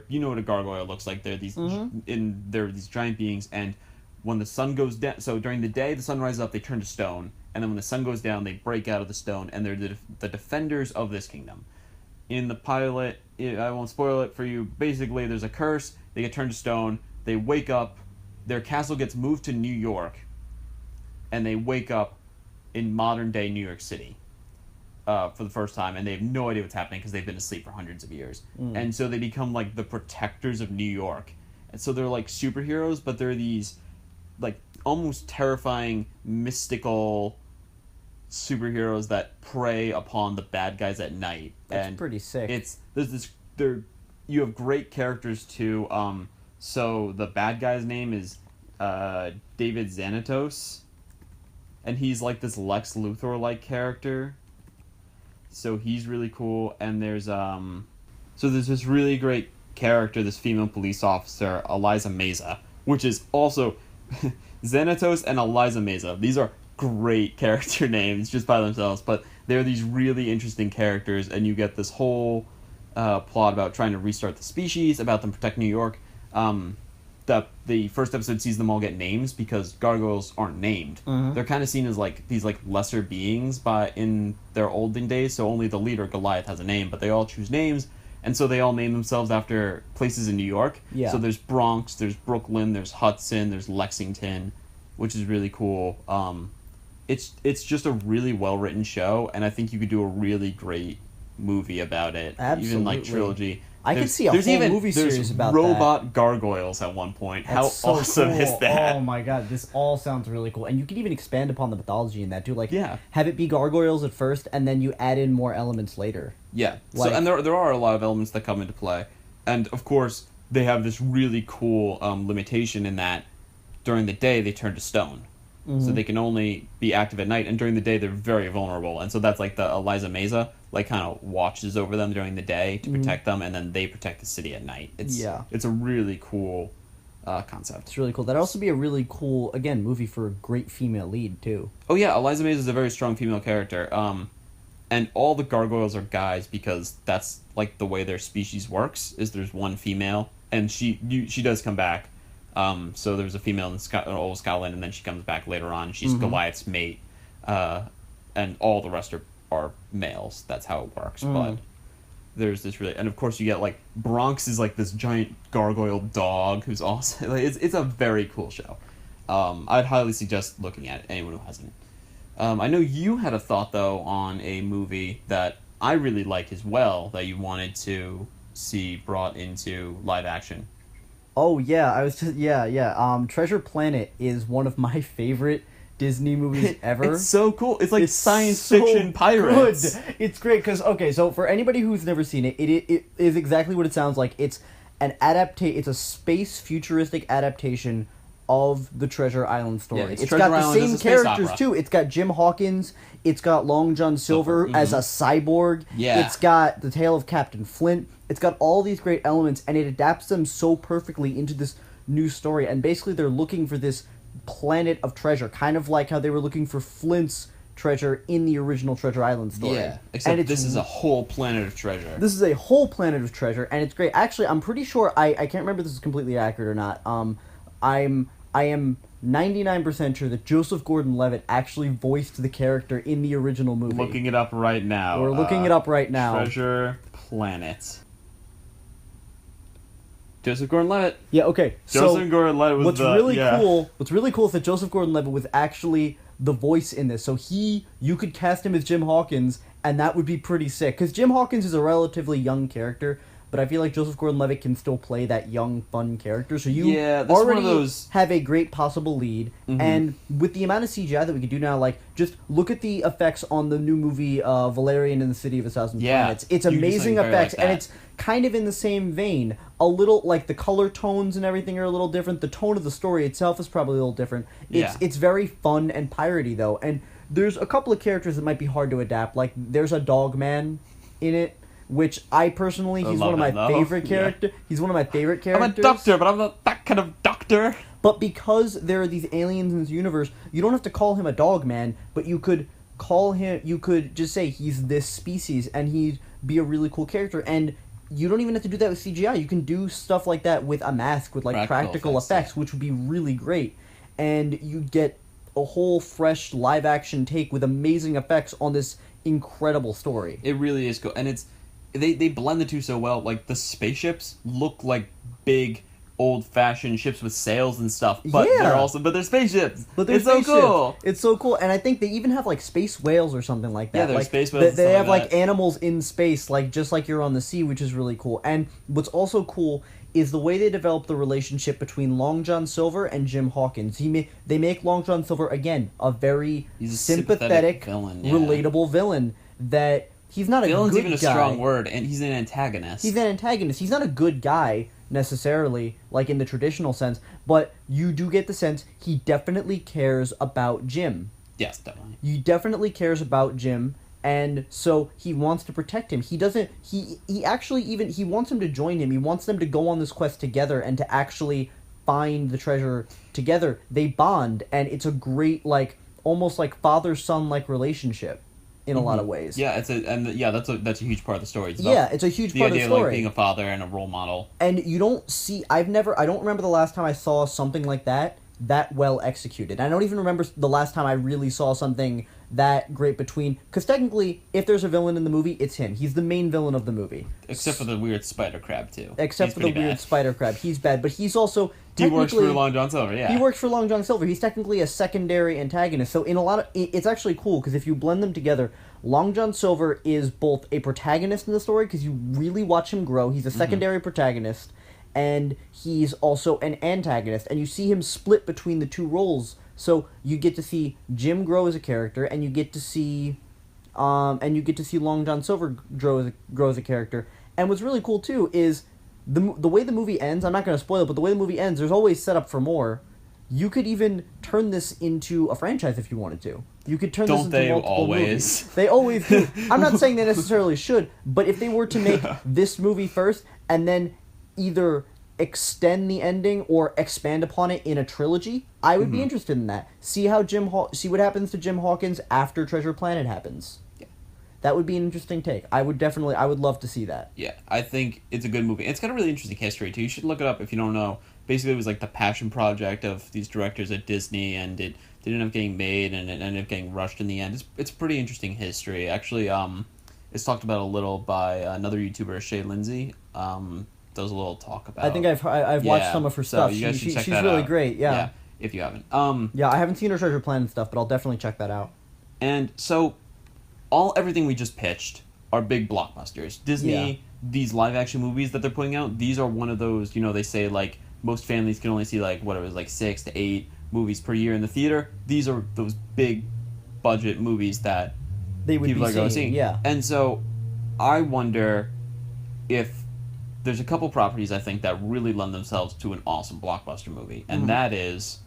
you know what a gargoyle looks like. They're these they're these giant beings, and when the sun goes down, so during the day the sun rises up, they turn to stone, and then when the sun goes down, they break out of the stone, and they're the defenders of this kingdom. In the pilot, I won't spoil it for you. Basically, there's a curse. They get turned to stone. They wake up. Their castle gets moved to New York, and they wake up in modern-day New York City for the first time, and they have no idea what's happening because they've been asleep for hundreds of years. And so they become, like, the protectors of New York. And so they're, like, superheroes, but they're these, like, almost terrifying, mystical superheroes that prey upon the bad guys at night. That's pretty sick. You have great characters too. So the bad guy's name is David Xanatos, and he's like this Lex Luthor like character. So he's really cool. And there's this really great character, this female police officer, Eliza Meza, which is also Xanatos and Eliza Meza. These are great character names just by themselves, but they're these really interesting characters, and you get this whole plot about trying to restart the species, about them protect New York. The first episode sees them all get names because gargoyles aren't named. They're kind of seen as like these like lesser beings in their olden days, so only the leader, Goliath, has a name, but they all choose names, and so they all name themselves after places in New York. Yeah. So there's Bronx, there's Brooklyn, there's Hudson, there's Lexington, which is really cool. It's just a really well written show, and I think you could do a really great movie about it. Absolutely. Even like trilogy. I could see a whole movie series about robot gargoyles at one point. That's How so awesome cool. is that? Oh my god, this all sounds really cool. And you could even expand upon the mythology in that too. Like, Yeah. have it be gargoyles at first, and then you add in more elements later. Yeah. Like- So and there are a lot of elements that come into play, and of course they have this really cool limitation in that during the day they turn to stone. So they can only be active at night, and during the day they're very vulnerable. And so that's like the Eliza Meza, like kind of watches over them during the day to protect them, and then they protect the city at night. It's a really cool concept. It's really cool. That'd also be a really cool, again, movie for a great female lead too. Oh yeah, Eliza Meza is a very strong female character. And all the gargoyles are guys because that's like the way their species works. Is there's one female, and she does come back. So there's a female in old Scotland, and then she comes back later on. She's Goliath's mate, and all the rest are males. That's how it works. But there's this really, and of course you get like Bronx is like this giant gargoyle dog who's awesome. Like, it's a very cool show. I'd highly suggest looking at it. Anyone who hasn't. I know you had a thought though on a movie that I really like as well that you wanted to see brought into live action. Oh yeah, I was just Treasure Planet is one of my favorite Disney movies ever. It's so cool. It's like It's science so fiction pirates. Good. It's great because so for anybody who's never seen it, it is exactly what it sounds like. It's an it's a space futuristic adaptation of the Treasure Island story. Yeah, it's Treasure got the Island is same a space characters opera. too. It's got Jim Hawkins. It's got Long John Silver as a cyborg. Yeah. It's got the tale of Captain Flint. It's got all these great elements, and it adapts them so perfectly into this new story. And basically, they're looking for this planet of treasure, kind of like how they were looking for Flint's treasure in the original Treasure Island story. Yeah, except this is a whole planet of treasure. This is a whole planet of treasure, and it's great. Actually, I'm pretty sure I can't remember if this is completely accurate or not. I am 99% sure that Joseph Gordon-Levitt actually voiced the character in the original movie. Looking it up right now. We're looking it up right now. Treasure Planet. Joseph Gordon-Levitt. Yeah. Okay. Joseph Gordon-Levitt was what's really cool is that Joseph Gordon-Levitt was actually the voice in this. So you could cast him as Jim Hawkins, and that would be pretty sick. Because Jim Hawkins is a relatively young character, but I feel like Joseph Gordon-Levitt can still play that young, fun character. So you already have a great possible lead. And with the amount of CGI that we could do now, like, just look at the effects on the new movie Valerian and the City of a Thousand Planets. It's amazing effects, and it's kind of in the same vein. A little, like, the color tones and everything are a little different. The tone of the story itself is probably a little different. It's very fun and piratey, though. And there's a couple of characters that might be hard to adapt. Like, there's a dog man in it, which I personally, he's one of my favorite characters. Yeah. He's one of my favorite characters. I'm a doctor, but I'm not that kind of doctor. But because there are these aliens in this universe, you don't have to call him a dog man, but you could just say he's this species, and he'd be a really cool character. And you don't even have to do that with CGI. You can do stuff like that with a mask, with, like, practical effects, which would be really great. And you'd get a whole fresh live-action take with amazing effects on this incredible story. It really is cool. And they blend the two so well. Like, the spaceships look like big, old-fashioned ships with sails and stuff, but they're spaceships. But they're so cool. It's so cool, and I think they even have, like, space whales or something like that. Yeah, they're like, space whales. They have like animals in space, like, just like you're on the sea, which is really cool. And what's also cool is the way they develop the relationship between Long John Silver and Jim Hawkins. They make Long John Silver, again, a very sympathetic villain, relatable villain that. He's not a Villain's good even a guy. strong word, and he's an antagonist. He's an antagonist. He's not a good guy, necessarily, like in the traditional sense, but you do get the sense he definitely cares about Jim. Yes, definitely. He definitely cares about Jim, and so he wants to protect him. He doesn't... He actually even... He wants him to join him. He wants them to go on this quest together and to actually find the treasure together. They bond, and it's a great, like, almost like father-son-like relationship. In a lot of ways. Yeah, that's a huge part of the story. It's it's a huge part of the story. The idea of, like, being a father and a role model. And you don't see... I don't remember the last time I saw something like that well executed. I don't even remember the last time I really saw something that great between... Because technically, if there's a villain in the movie, it's him. He's the main villain of the movie. Except for the weird spider crab, too. Except for the weird spider crab. He's bad, but he's also... He works for Long John Silver, yeah. He works for Long John Silver. He's technically a secondary antagonist. So in a lot of... It's actually cool, because if you blend them together, Long John Silver is both a protagonist in the story, because you really watch him grow. He's a secondary protagonist, and he's also an antagonist. And you see him split between the two roles. So you get to see Jim grow as a character, and you get to see... Long John Silver grow as a character. And what's really cool, too, is... The way the movie ends, I'm not going to spoil it, but the way the movie ends, there's always set up for more. You could even turn this into a franchise if you wanted to. You could turn this into multiple movies. They always do. I'm not saying they necessarily should, but if they were to make this movie first and then either extend the ending or expand upon it in a trilogy, I would be interested in that. See what happens to Jim Hawkins after Treasure Planet happens. That would be an interesting take. I would love to see that. Yeah, I think it's a good movie. It's got a really interesting history, too. You should look it up if you don't know. Basically, it was like the passion project of these directors at Disney, and it ended up getting made, and it ended up getting rushed in the end. It's pretty interesting history. Actually, it's talked about a little by another YouTuber, Shay Lindsay. Does a little talk about... I think I've watched some of her stuff. You guys should check she's that really out. great, yeah. If you haven't. I haven't seen her Treasure Planet stuff, but I'll definitely check that out. And so... everything we just pitched are big blockbusters. Disney, these live-action movies that they're putting out, these are one of those, they say, like, most families can only see, like, 6 to 8 movies per year in the theater. These are those big budget movies that people are going to see. Yeah. And so, I wonder if there's a couple properties I think that really lend themselves to an awesome blockbuster movie, and that is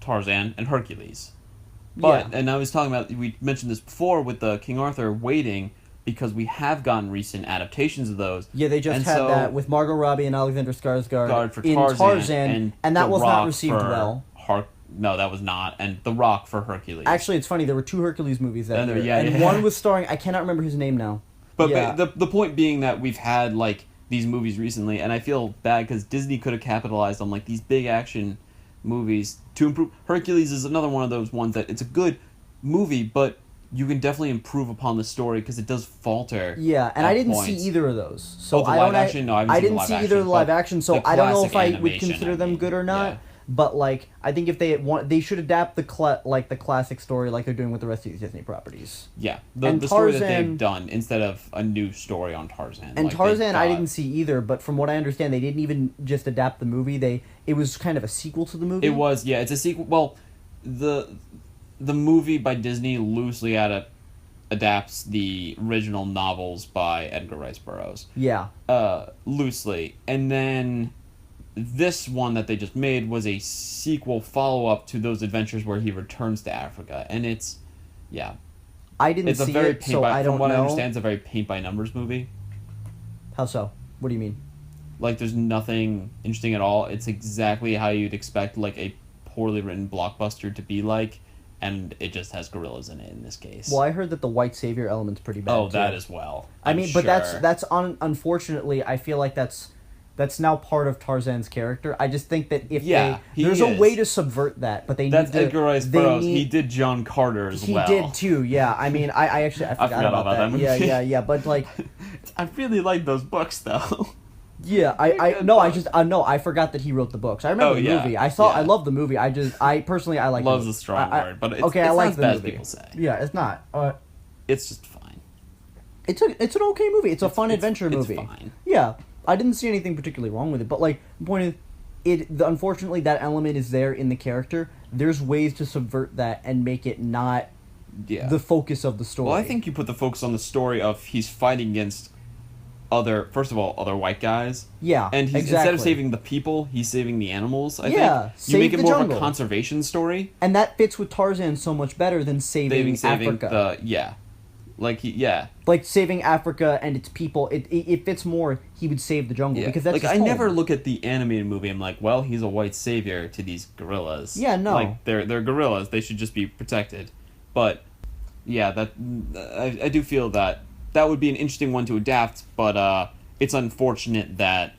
Tarzan and Hercules. But and I was talking about, we mentioned this before with the King Arthur waiting, because we have gotten recent adaptations of those. Yeah, they just had that with Margot Robbie and Alexander Skarsgård for in Tarzan, and that was not received well. No, that was not. And The Rock for Hercules. Actually, it's funny. There were 2 Hercules movies that year. And one was starring... I cannot remember his name now. But the point being that we've had, like, these movies recently, and I feel bad because Disney could have capitalized on, like, these big action movies to improve. Hercules is another one of those ones that it's a good movie, but you can definitely improve upon the story because it does falter. Yeah, and I didn't see either of those. So the live action? No, I didn't see either of the live action, so I don't know if I would animation, consider them good or not. Yeah. But like, I think if they should adapt the classic story like they're doing with the rest of these Disney properties. Yeah, the story that they've done instead of a new story on Tarzan. And like Tarzan, I didn't see either. But from what I understand, they didn't even just adapt the movie. It was kind of a sequel to the movie. It was, yeah, it's a sequel. Well, the movie by Disney loosely adapts the original novels by Edgar Rice Burroughs. Yeah. Loosely, and then this one that they just made was a sequel follow-up to those adventures where he returns to Africa, and it's I didn't see it, so I don't know. From what I understand, it's a very paint-by-numbers movie. How so? What do you mean? Like, there's nothing interesting at all. It's exactly how you'd expect, like, a poorly written blockbuster to be like, and it just has gorillas in it in this case. Well, I heard that the white savior element's pretty bad, too. That as well. I mean, but that's unfortunately, I feel like that's now part of Tarzan's character. I just think that if there's a way to subvert that, but that's Edgar Rice Burroughs. He did John Carter as well. He did too. Yeah, I mean, I forgot about that movie. Yeah. But like, I really like those books though. Yeah, I forgot that he wrote the books. I remember the movie. I love the movie. I personally like. Love's a strong word, but it's I like not the bad movie. As people say. Yeah, it's not. It's just fine. It's an okay movie. It's a fun adventure movie. It's fine. Yeah. I didn't see anything particularly wrong with it, but like the point is, unfortunately that element is there in the character. There's ways to subvert that and make it not the focus of the story. Well, I think you put the focus on the story of he's fighting against other white guys. Yeah, and instead of saving the people, he's saving the animals. I think you make it more of a conservation story, and that fits with Tarzan so much better than saving Africa. Like saving Africa and its people, it fits more. He would save the jungle because that's like I never look at the animated movie. I'm like, well, he's a white savior to these gorillas. Yeah, no, like they're gorillas. They should just be protected. But yeah, that I do feel that would be an interesting one to adapt. But it's unfortunate that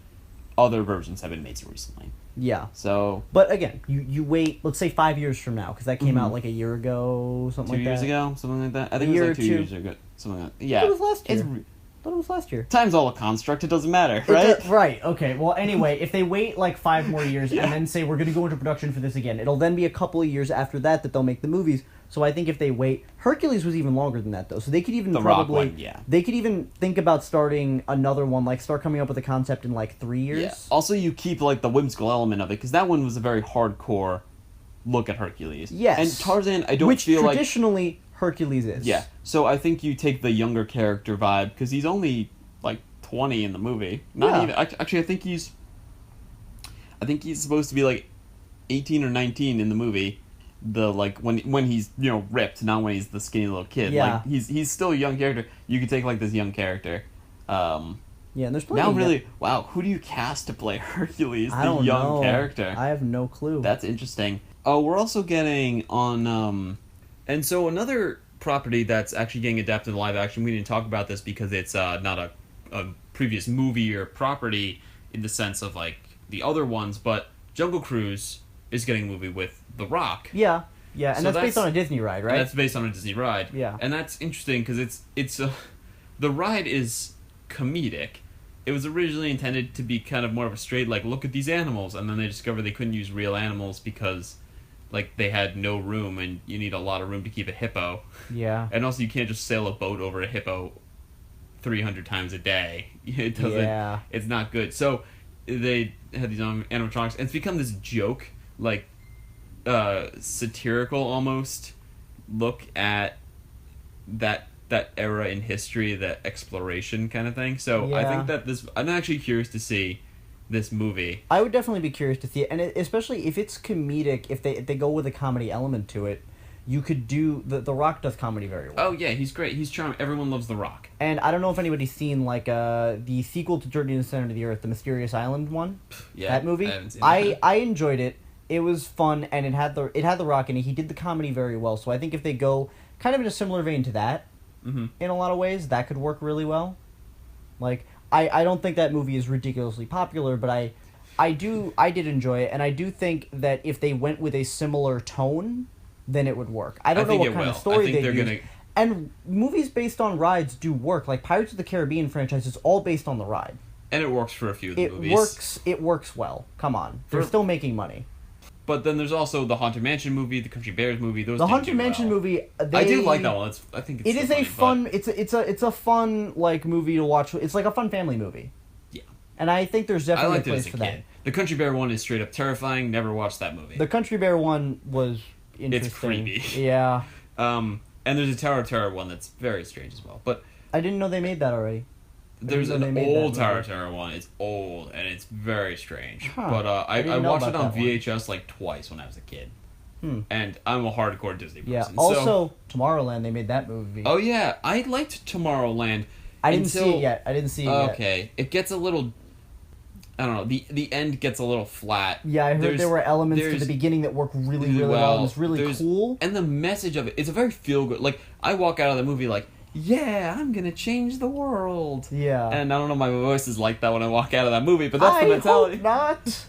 other versions have been made so recently. Yeah. So, but again, you wait. Let's say 5 years from now, because that came out like a year ago, something like that. 2 years ago, something like that. I think it was like 2 years ago, something like that. Yeah, it was last year. I thought it was last year. Time's all a construct. It doesn't matter, right? Right. Okay. Well, anyway, if they wait like 5 more years and then say we're going to go into production for this again, it'll then be a couple of years after that they'll make the movies. So I think if they wait, Hercules was even longer than that though. So they could even they could even think about starting another one, like start coming up with a concept in like 3 years. Yeah. Also, you keep like the whimsical element of it because that one was a very hardcore look at Hercules. Yes. And Tarzan, I don't feel like traditionally Hercules is. Yeah. So I think you take the younger character vibe because he's only like 20 in the movie. Not even. Actually, I think he's supposed to be like 18 or 19 in the movie. The like when he's ripped, not when he's the skinny little kid. Yeah. Like he's still a young character. You could take like this young character. Yeah, and there's plenty. Now really, wow, who do you cast to play Hercules, the young character? I have no clue. That's interesting. Oh, we're also getting on and so another property that's actually getting adapted to live action. We didn't talk about this because it's not a previous movie or property in the sense of like the other ones, but Jungle Cruise is getting a movie with The Rock. Yeah, and so that's based on a Disney ride, right? That's based on a Disney ride. Yeah, and that's interesting because it's the ride is comedic. It was originally intended to be kind of more of a straight like look at these animals, and then they discovered they couldn't use real animals because like they had no room, and you need a lot of room to keep a hippo. Yeah, and also you can't just sail a boat over a hippo 300 times a day. It doesn't. Yeah, it's not good. So they had these animatronics, and it's become this joke. Like satirical almost look at that that era in history, that exploration kind of thing. So I think that I'm actually curious to see this movie. I would definitely be curious to see it, and especially if it's comedic, if they go with a comedy element to it, you could do the Rock does comedy very well. Oh yeah, he's great. He's charming. Everyone loves The Rock. And I don't know if anybody's seen like the sequel to Journey to the Center of the Earth, the Mysterious Island one. Yeah, that movie. I haven't seen that. I enjoyed it. It was fun, and it had the Rock in it. He did the comedy very well. So I think if they go kind of in a similar vein to that, in a lot of ways, that could work really well. Like I don't think that movie is ridiculously popular, but I did enjoy it, and I do think that if they went with a similar tone, then it would work. I don't know what kind of story they use. And movies based on rides do work. Like Pirates of the Caribbean franchise is all based on the ride. And it works for a few of the movies. It works well. Come on. They're still making money. But then there's also the Haunted Mansion movie, the Country Bears movie. The Haunted Mansion movie. I do like that one. I think it's a fun. It's a fun like movie to watch. It's like a fun family movie. Yeah. And I think there's definitely a place for that. The Country Bear one is straight up terrifying. Never watched that movie. The Country Bear one was interesting. It's creepy. Yeah. And there's a Tower of Terror one that's very strange as well. But I didn't know they made that already. There's an old Tower of Terror one. It's old and it's very strange. Huh. But I watched it on VHS like twice when I was a kid. And I'm a hardcore Disney person. Yeah. Also, Tomorrowland, they made that movie. Oh yeah, I liked Tomorrowland. I didn't see it yet. Okay, it gets a little. I don't know. The end gets a little flat. Yeah, I heard there were elements to the beginning that work really, really well. And it's really cool. And the message of it's a very feel good. Like I walk out of the movie like, yeah, I'm gonna change the world. Yeah. And I don't know, my voice is like that when I walk out of that movie, but that's the mentality. Hope not.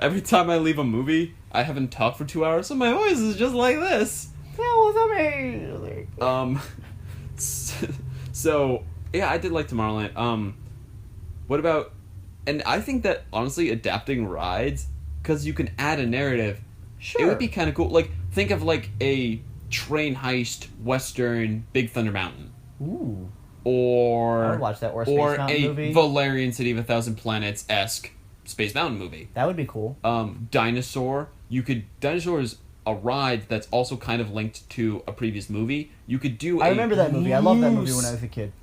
Every time I leave a movie, I haven't talked for 2 hours, so my voice is just like this. That was amazing. So yeah, I did like Tomorrowland. What about? And I think that honestly, adapting rides, because you can add a narrative, sure, it would be kind of cool. Like think of like a train heist western Big Thunder Mountain. Ooh. Or I would watch that, or a movie. Valerian City of a Thousand Planets-esque Space Mountain movie. That would be cool. Dinosaur. Dinosaur is a ride that's also kind of linked to a previous movie. You could do I remember that movie. I loved that movie when I was a kid.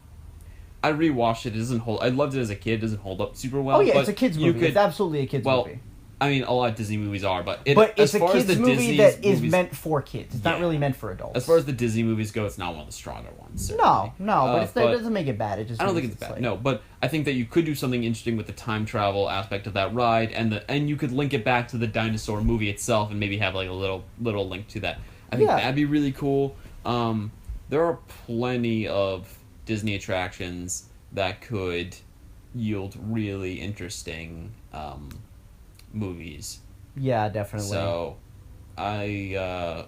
I rewatched it. It doesn't hold. I loved it as a kid. It doesn't hold up super well. Oh yeah, it's a kids movie. It's absolutely a kids movie. I mean, a lot of Disney movies are, but it's a kids movie that is meant for kids. It's not really meant for adults. As far as the Disney movies go, it's not one of the stronger ones. Certainly. No, but it doesn't make it bad. It just I don't think it's bad. No, but I think that you could do something interesting with the time travel aspect of that ride, and you could link it back to the dinosaur movie itself, and maybe have like a little link to that. I think that'd be really cool. There are plenty of Disney attractions that could yield really interesting movies. Yeah, definitely. So, I'm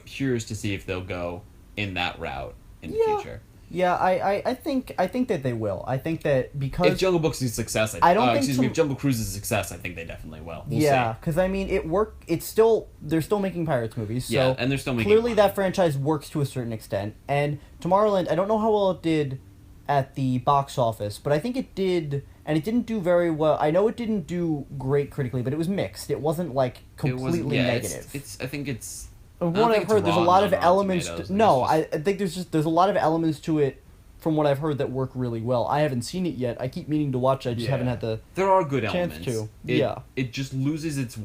curious to see if they'll go in that route in the future. Yeah, I think that they will. I think that because if Jungle Book's a success, if Jungle Cruise is a success, I think they definitely will. We'll see. Because I mean, it worked. They're still making Pirates movies. So yeah, and they're still making clearly money. That franchise works to a certain extent. And Tomorrowland, I don't know how well it did at the box office, but I think it did, and it didn't do very well. I know it didn't do great critically, but it was mixed. It wasn't like completely negative. I think it's. From what I've heard, there's a lot of elements. I think there's a lot of elements to it, from what I've heard, that work really well. I haven't seen it yet. I keep meaning to watch it. I just haven't had the. There are good chance elements. To. It just loses its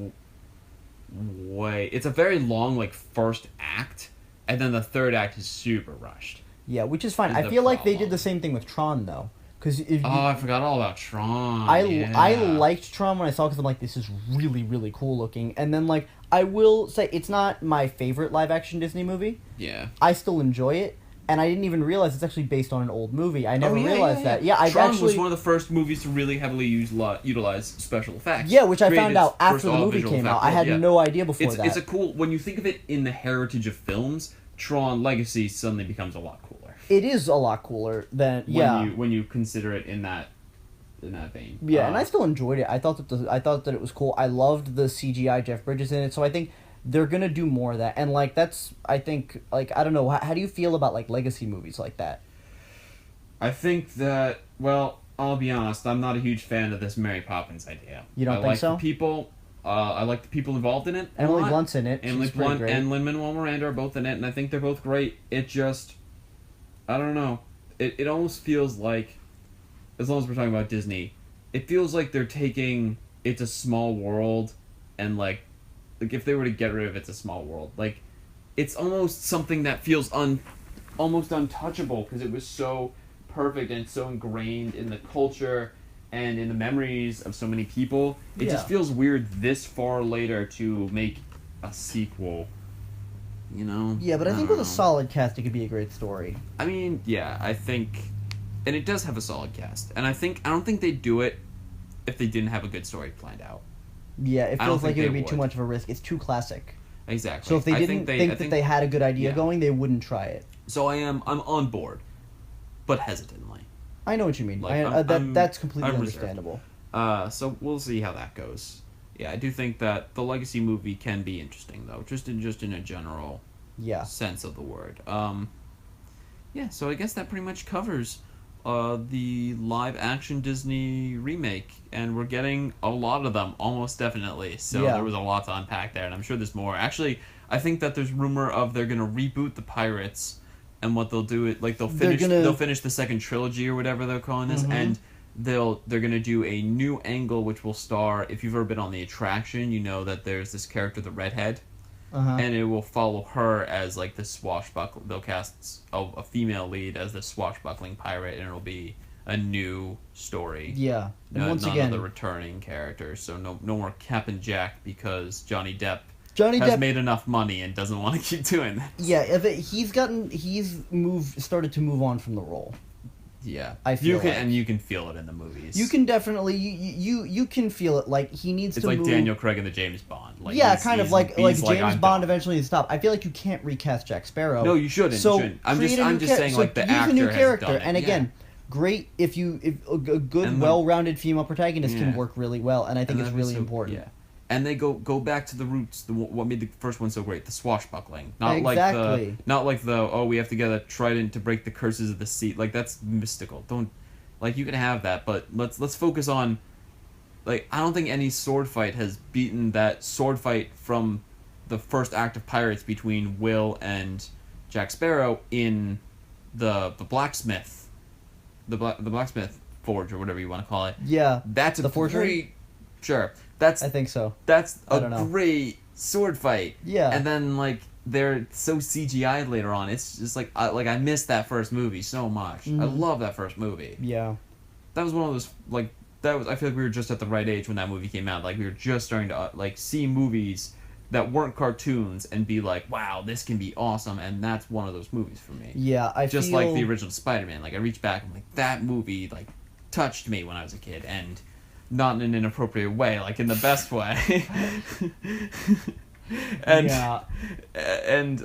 way. It's a very long first act, and then the third act is super rushed. Yeah, which is fine. I feel like they did the same thing with Tron, though. I forgot all about Tron. I liked Tron when I saw it because I'm like, this is really, really cool looking. And then, I will say, it's not my favorite live-action Disney movie. Yeah. I still enjoy it, and I didn't even realize it's actually based on an old movie. I never realized that. Yeah, Tron was one of the first movies to really heavily utilize special effects. Yeah, which I found out after the movie came out. I had no idea before that. It's a cool... When you think of it in the heritage of films, Tron Legacy suddenly becomes a lot cooler. It is a lot cooler than when you consider it in that vein. Yeah, and I still enjoyed it. I thought that it was cool. I loved the CGI Jeff Bridges in it. So I think they're gonna do more of that. And that's I think I don't know. How do you feel about legacy movies like that? I think that I'll be honest. I'm not a huge fan of this Mary Poppins idea. You don't think so? I like the people involved in it. Emily Blunt's in it. Emily Blunt and Lin-Manuel Miranda are both in it, and I think they're both great. It just I don't know. It almost feels like, as long as we're talking about Disney, it feels like they're taking It's a Small World and like if they were to get rid of It's a Small World, like it's almost something that feels almost untouchable because it was so perfect and so ingrained in the culture and in the memories of so many people. It just feels weird this far later to make a sequel. You know? Yeah, but I think with a solid cast, it could be a great story. I mean, yeah, I think... And it does have a solid cast. And I don't think they'd do it if they didn't have a good story planned out. Yeah, it feels like it would be too much of a risk. It's too classic. Exactly. So if they didn't think that they had a good idea going, they wouldn't try it. So I'm on board, but hesitantly. I know what you mean. Like, that's completely understandable. So we'll see how that goes. Yeah, I do think that the Legacy movie can be interesting, though, just in a general sense of the word. Yeah, so I guess that pretty much covers the live-action Disney remake, and we're getting a lot of them, almost definitely. So there was a lot to unpack there, and I'm sure there's more. Actually, I think that there's rumor of they're going to reboot the Pirates, and what they'll do it like they'll finish the second trilogy or whatever they're calling this, and they're gonna do a new angle which will star, if you've ever been on the attraction, you know that there's this character, the redhead, and it will follow her as like the swashbuckling. They'll cast a female lead as the swashbuckling pirate, and it'll be a new story. Yeah, and once none again, of the returning characters. So no more Captain Jack because Johnny Depp has made enough money and doesn't want to keep doing that. Yeah, he's started to move on from the role. Yeah, I feel and you can feel it in the movies. You can definitely you can feel it. Like he needs to. It's like move. Daniel Craig in the James Bond. Like yeah, kind of like James Bond eventually needs to stop. I feel like you can't recast Jack Sparrow. No, you shouldn't. So you shouldn't. I'm just saying like the actor a new character, has done it. and again. Great if a good, well-rounded female protagonist can work really well, and I think it's really important. Yeah, and they go back to the roots. What made the first one so great? The swashbuckling, not like the we have to get a trident to break the curses of the sea. Like that's mystical. Don't you can have that, but let's focus on. Like I don't think any sword fight has beaten that sword fight from the first act of Pirates between Will and Jack Sparrow in the blacksmith. The blacksmith forge or whatever you want to call it. Yeah, that's the forgery. Sure, I think so. That's a great sword fight. Yeah, and then like they're so CGI'd later on. It's just like I missed that first movie so much. I love that first movie. Yeah, that was one of those like that was. I feel like we were just at the right age when that movie came out. Like we were just starting to like see movies that weren't cartoons and be like, wow, this can be awesome, and that's one of those movies for me. Yeah, I just feel... like the original Spider-Man. Like I reach back, I'm like, that movie like touched me when I was a kid, and not in an inappropriate way, like in the best way. and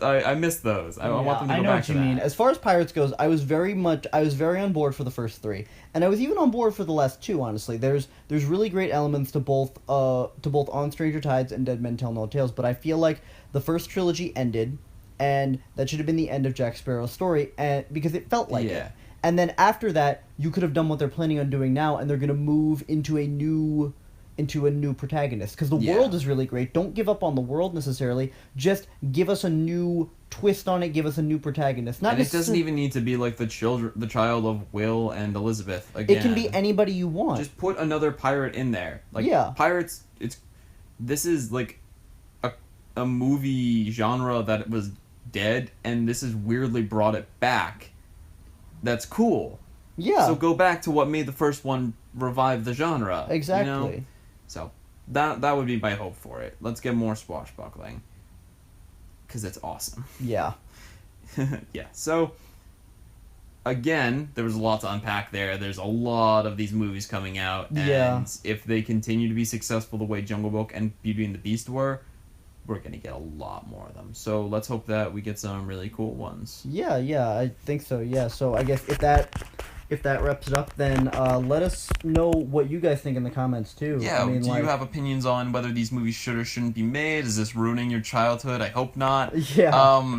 I miss those. I want them to go back to that. I know what you mean. As far as Pirates goes, I was very on board for the first three, and I was even on board for the last two. Honestly, there's really great elements to both On Stranger Tides and Dead Men Tell No Tales. But I feel like the first trilogy ended, and that should have been the end of Jack Sparrow's story, and because it felt like it. And then after that, you could have done what they're planning on doing now, and they're going to move into a new protagonist, because the world is really great. Don't give up on the world necessarily. Just give us a new twist on it. Give us a new protagonist. And it doesn't even need to be like the child of Will and Elizabeth again. It can be anybody you want. Just put another pirate in there. Like pirates. This is like a movie genre that was dead, and this has weirdly brought it back. That's cool. Yeah. So go back to what made the first one revive the genre. Exactly. You know? So that would be my hope for it. Let's get more swashbuckling. Because it's awesome. Yeah. Yeah. So, again, there was a lot to unpack there. There's a lot of these movies coming out. And if they continue to be successful the way Jungle Book and Beauty and the Beast were, we're going to get a lot more of them. So let's hope that we get some really cool ones. Yeah, I think so. Yeah, so I guess if that wraps it up, then let us know what you guys think in the comments, too. Yeah, do you have opinions on whether these movies should or shouldn't be made? Is this ruining your childhood? I hope not. Yeah.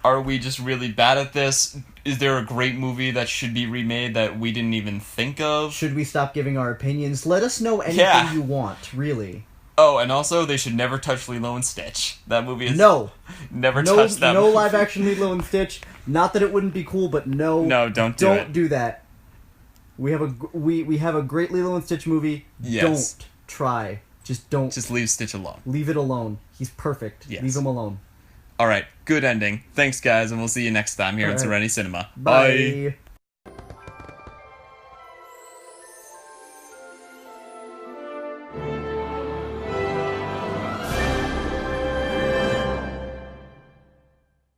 Are we just really bad at this? Is there a great movie that should be remade that we didn't even think of? Should we stop giving our opinions? Let us know anything you want, really. Oh, and also they should never touch Lilo and Stitch. That movie is never no, touch that. No movie. live action Lilo and Stitch. Not that it wouldn't be cool, but no, don't do that. We have a great Lilo and Stitch movie. Yes. Don't try. Just don't. Just leave Stitch alone. Leave it alone. He's perfect. Yes. Leave him alone. All right, good ending. Thanks, guys, and we'll see you next time here on Serenity Cinema. Bye.